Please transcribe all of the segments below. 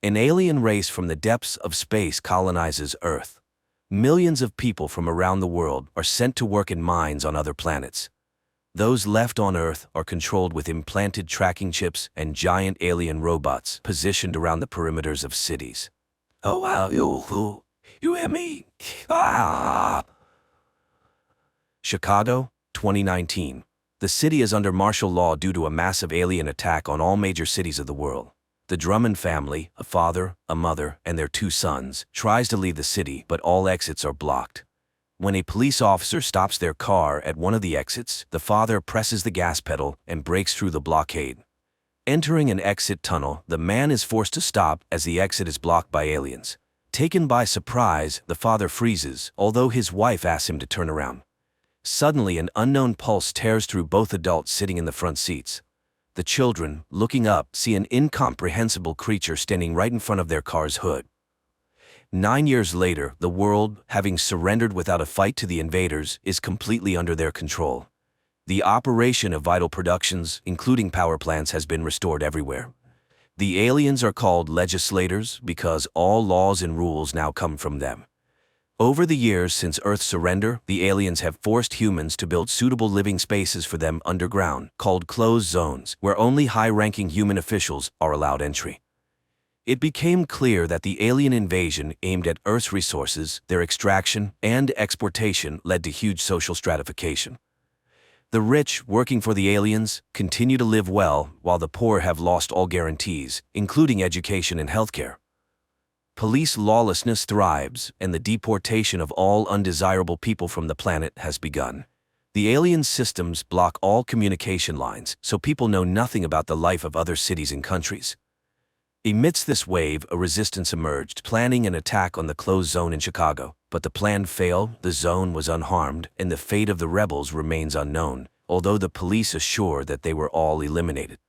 An alien race from the depths of space colonizes Earth. Millions of people from around the world are sent to work in mines on other planets. Those left on Earth are controlled with implanted tracking chips and giant alien robots positioned around the perimeters of cities. Oh wow, you hear me? Ah! Chicago, 2019. The city is under martial law due to a massive alien attack on all major cities of the world. The Drummond family, a father, a mother, and their 2 sons, tries to leave the city, but all exits are blocked. When a police officer stops their car at one of the exits, the father presses the gas pedal and breaks through the blockade. Entering an exit tunnel, the man is forced to stop as the exit is blocked by aliens. Taken by surprise, the father freezes, although his wife asks him to turn around. Suddenly, an unknown pulse tears through both adults sitting in the front seats. The children, looking up, see an incomprehensible creature standing right in front of their car's hood. 9 years later, the world, having surrendered without a fight to the invaders, is completely under their control. The operation of vital productions, including power plants, has been restored everywhere. The aliens are called legislators because all laws and rules now come from them. Over the years since Earth's surrender, the aliens have forced humans to build suitable living spaces for them underground, called closed zones, where only high-ranking human officials are allowed entry. It became clear that the alien invasion aimed at Earth's resources, their extraction, and exportation led to huge social stratification. The rich, working for the aliens, continue to live well, while the poor have lost all guarantees, including education and healthcare. Police lawlessness thrives, and the deportation of all undesirable people from the planet has begun. The alien systems block all communication lines, so people know nothing about the life of other cities and countries. Amidst this wave, a resistance emerged, planning an attack on the closed zone in Chicago. But the plan failed, the zone was unharmed, and the fate of the rebels remains unknown, although the police assure that they were all eliminated.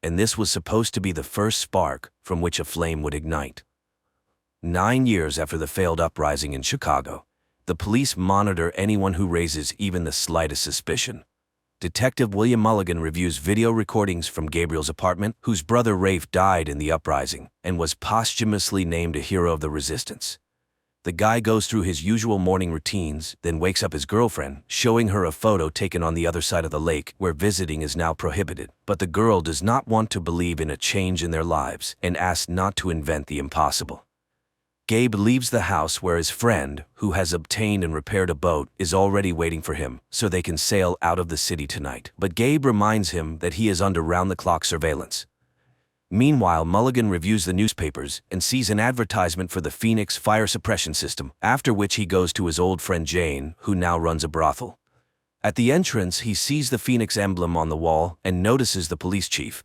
And this was supposed to be the first spark from which a flame would ignite. 9 years after the failed uprising in Chicago, the police monitor anyone who raises even the slightest suspicion. Detective William Mulligan reviews video recordings from Gabriel's apartment, whose brother Rafe died in the uprising and was posthumously named a hero of the resistance. The guy goes through his usual morning routines, then wakes up his girlfriend, showing her a photo taken on the other side of the lake, where visiting is now prohibited. But the girl does not want to believe in a change in their lives and asks not to invent the impossible. Gabe leaves the house where his friend, who has obtained and repaired a boat, is already waiting for him, so they can sail out of the city tonight. But Gabe reminds him that he is under round-the-clock surveillance. Meanwhile, Mulligan reviews the newspapers and sees an advertisement for the Phoenix fire suppression system, after which he goes to his old friend Jane, who now runs a brothel. At the entrance, he sees the Phoenix emblem on the wall and notices the police chief.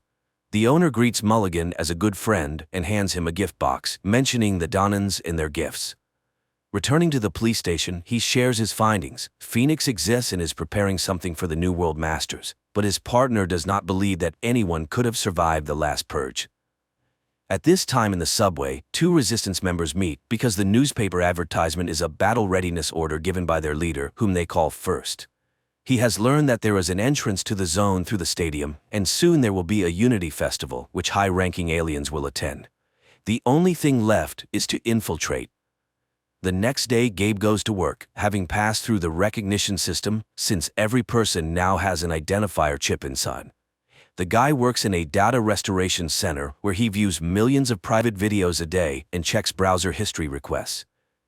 The owner greets Mulligan as a good friend and hands him a gift box, mentioning the Donnans and their gifts. Returning to the police station, he shares his findings. Phoenix exists and is preparing something for the New World Masters, but his partner does not believe that anyone could have survived the last purge. At this time in the subway, 2 resistance members meet because the newspaper advertisement is a battle readiness order given by their leader, whom they call First. He has learned that there is an entrance to the zone through the stadium, and soon there will be a Unity Festival, which high-ranking aliens will attend. The only thing left is to infiltrate. The next day, Gabe goes to work, having passed through the recognition system, since every person now has an identifier chip inside. The guy works in a data restoration center where he views millions of private videos a day and checks browser history requests.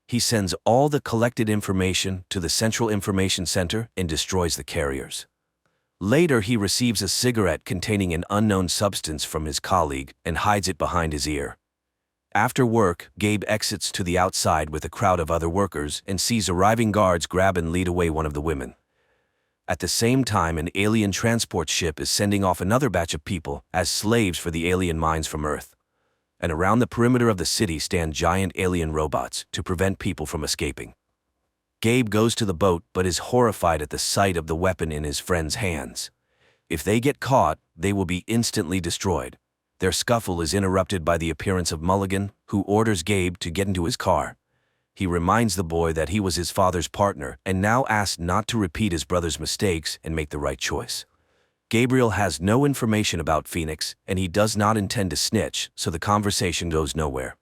He sends all the collected information to the Central Information Center and destroys the carriers. Later, he receives a cigarette containing an unknown substance from his colleague and hides it behind his ear. After work, Gabe exits to the outside with a crowd of other workers and sees arriving guards grab and lead away one of the women. At the same time, an alien transport ship is sending off another batch of people as slaves for the alien mines from Earth. And around the perimeter of the city stand giant alien robots to prevent people from escaping. Gabe goes to the boat but is horrified at the sight of the weapon in his friend's hands. If they get caught, they will be instantly destroyed. Their scuffle is interrupted by the appearance of Mulligan, who orders Gabe to get into his car. He reminds the boy that he was his father's partner and now asks not to repeat his brother's mistakes and make the right choice. Gabriel has no information about Phoenix, and he does not intend to snitch, so the conversation goes nowhere.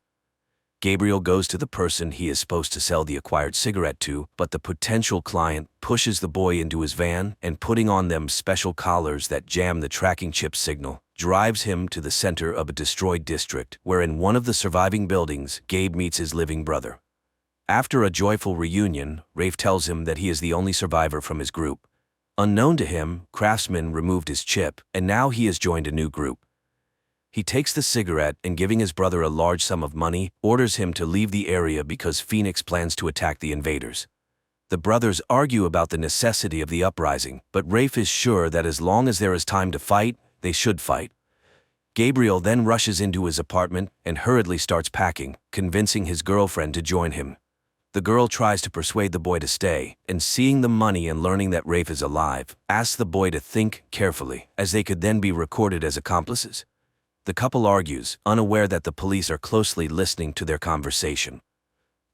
Gabriel goes to the person he is supposed to sell the acquired cigarette to, but the potential client pushes the boy into his van and, putting on them special collars that jam the tracking chip signal, drives him to the center of a destroyed district, where in one of the surviving buildings, Gabe meets his living brother. After a joyful reunion, Rafe tells him that he is the only survivor from his group. Unknown to him, Craftsman removed his chip, and now he has joined a new group. He takes the cigarette and, giving his brother a large sum of money, orders him to leave the area because Phoenix plans to attack the invaders. The brothers argue about the necessity of the uprising, but Rafe is sure that as long as there is time to fight, they should fight. Gabriel then rushes into his apartment and hurriedly starts packing, convincing his girlfriend to join him. The girl tries to persuade the boy to stay, and seeing the money and learning that Rafe is alive, asks the boy to think carefully, as they could then be recorded as accomplices. The couple argues, unaware that the police are closely listening to their conversation.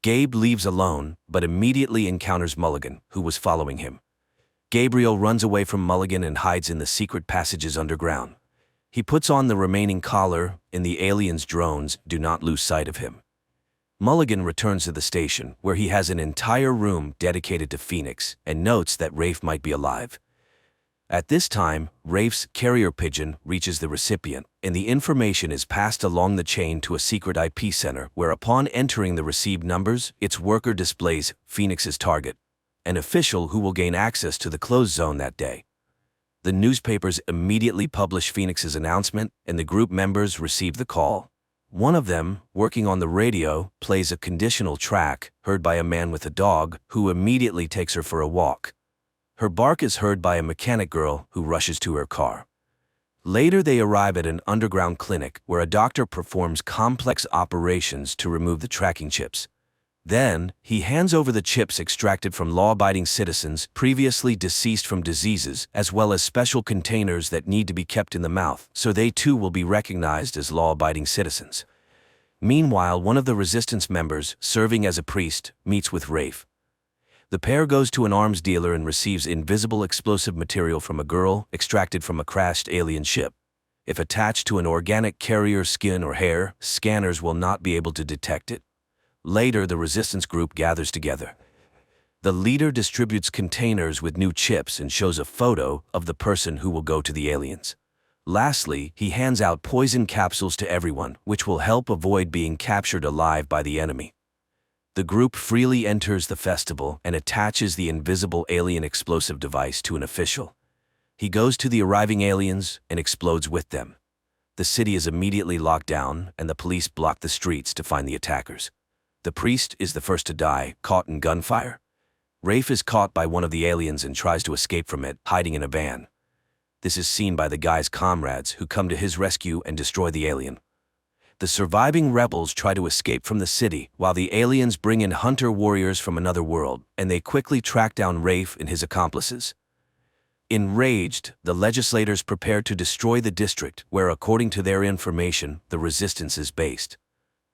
Gabe leaves alone, but immediately encounters Mulligan, who was following him. Gabriel runs away from Mulligan and hides in the secret passages underground. He puts on the remaining collar, and the aliens' drones do not lose sight of him. Mulligan returns to the station, where he has an entire room dedicated to Phoenix, and notes that Rafe might be alive. At this time, Rafe's carrier pigeon reaches the recipient, and the information is passed along the chain to a secret IP center, where upon entering the received numbers, its worker displays Phoenix's target, an official who will gain access to the closed zone that day. The newspapers immediately publish Phoenix's announcement, and the group members receive the call. One of them, working on the radio, plays a conditional track heard by a man with a dog, who immediately takes her for a walk. Her bark is heard by a mechanic girl who rushes to her car. Later they arrive at an underground clinic where a doctor performs complex operations to remove the tracking chips. Then, he hands over the chips extracted from law-abiding citizens previously deceased from diseases, as well as special containers that need to be kept in the mouth, so they too will be recognized as law-abiding citizens. Meanwhile, one of the resistance members, serving as a priest, meets with Rafe. The pair goes to an arms dealer and receives invisible explosive material from a girl extracted from a crashed alien ship. If attached to an organic carrier's skin or hair, scanners will not be able to detect it. Later, the resistance group gathers together. The leader distributes containers with new chips and shows a photo of the person who will go to the aliens. Lastly, he hands out poison capsules to everyone, which will help avoid being captured alive by the enemy. The group freely enters the festival and attaches the invisible alien explosive device to an official. He goes to the arriving aliens and explodes with them. The city is immediately locked down, and the police block the streets to find the attackers. The priest is the first to die, caught in gunfire. Rafe is caught by one of the aliens and tries to escape from it, hiding in a van. This is seen by the guy's comrades, who come to his rescue and destroy the alien. The surviving rebels try to escape from the city, while the aliens bring in hunter warriors from another world, and they quickly track down Rafe and his accomplices. Enraged, the legislators prepare to destroy the district where, according to their information, the resistance is based.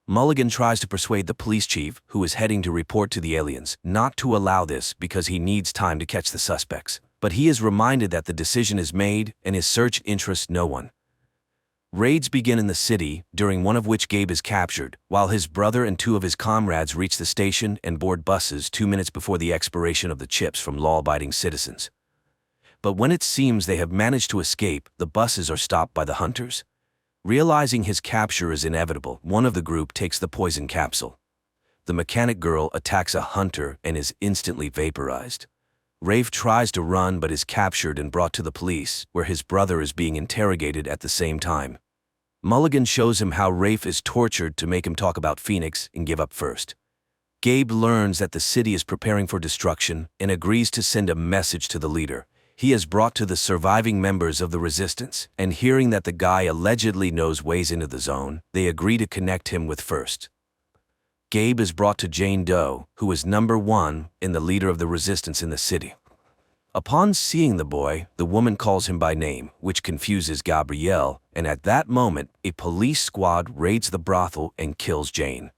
Mulligan tries to persuade the police chief, who is heading to report to the aliens, not to allow this because he needs time to catch the suspects. But he is reminded that the decision is made and his search interests no one. Raids begin in the city, during one of which Gabe is captured, while his brother and two of his comrades reach the station and board buses 2 minutes before the expiration of the chips from law-abiding citizens. But when it seems they have managed to escape, the buses are stopped by the hunters. Realizing his capture is inevitable, one of the group takes the poison capsule. The mechanic girl attacks a hunter and is instantly vaporized. Rafe tries to run but is captured and brought to the police, where his brother is being interrogated at the same time. Mulligan shows him how Rafe is tortured to make him talk about Phoenix and give up first. Gabe learns that the city is preparing for destruction and agrees to send a message to the leader. He is brought to the surviving members of the resistance, and hearing that the guy allegedly knows ways into the zone, they agree to connect him with first. Gabe is brought to Jane Doe, who is number 1 and the leader of the resistance in the city. Upon seeing the boy, the woman calls him by name, which confuses Gabrielle, and at that moment, a police squad raids the brothel and kills Jane.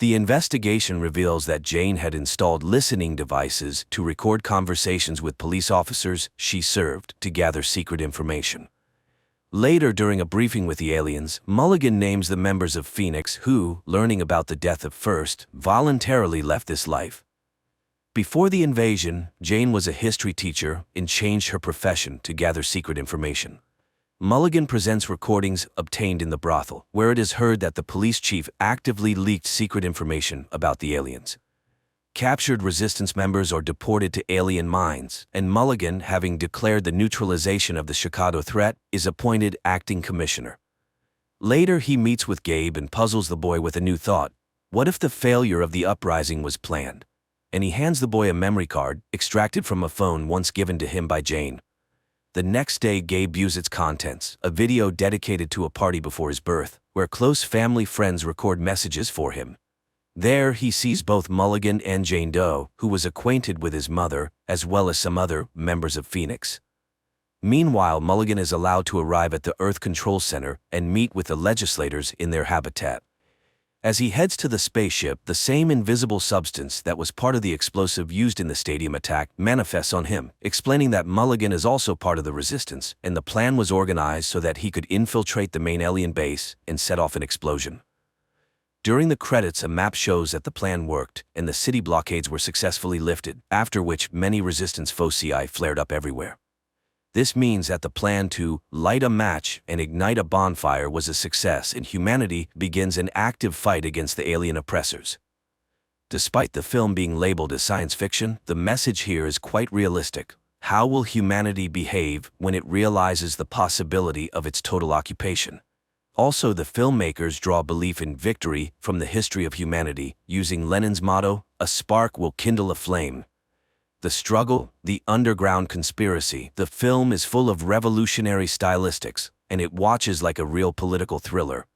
The investigation reveals that Jane had installed listening devices to record conversations with police officers she served to gather secret information. Later, during a briefing with the aliens, Mulligan names the members of Phoenix who, learning about the death of First, voluntarily left this life. Before the invasion, Jane was a history teacher and changed her profession to gather secret information. Mulligan presents recordings obtained in the brothel, where it is heard that the police chief actively leaked secret information about the aliens. Captured resistance members are deported to alien mines, and Mulligan, having declared the neutralization of the Chicago threat, is appointed acting commissioner. Later, he meets with Gabe and puzzles the boy with a new thought. What if the failure of the uprising was planned? And he hands the boy a memory card, extracted from a phone once given to him by Jane. The next day, Gabe views its contents, a video dedicated to a party before his birth, where close family friends record messages for him. There, he sees both Mulligan and Jane Doe, who was acquainted with his mother, as well as some other members of Phoenix. Meanwhile, Mulligan is allowed to arrive at the Earth Control Center and meet with the legislators in their habitat. As he heads to the spaceship, the same invisible substance that was part of the explosive used in the stadium attack manifests on him, explaining that Mulligan is also part of the resistance, and the plan was organized so that he could infiltrate the main alien base and set off an explosion. During the credits, a map shows that the plan worked, and the city blockades were successfully lifted, after which many resistance foci flared up everywhere. This means that the plan to light a match and ignite a bonfire was a success, and humanity begins an active fight against the alien oppressors. Despite the film being labeled as science fiction, the message here is quite realistic. How will humanity behave when it realizes the possibility of its total occupation? Also, the filmmakers draw belief in victory from the history of humanity, using Lenin's motto, "A spark will kindle a flame." The struggle, the underground conspiracy. The film is full of revolutionary stylistics, and it watches like a real political thriller.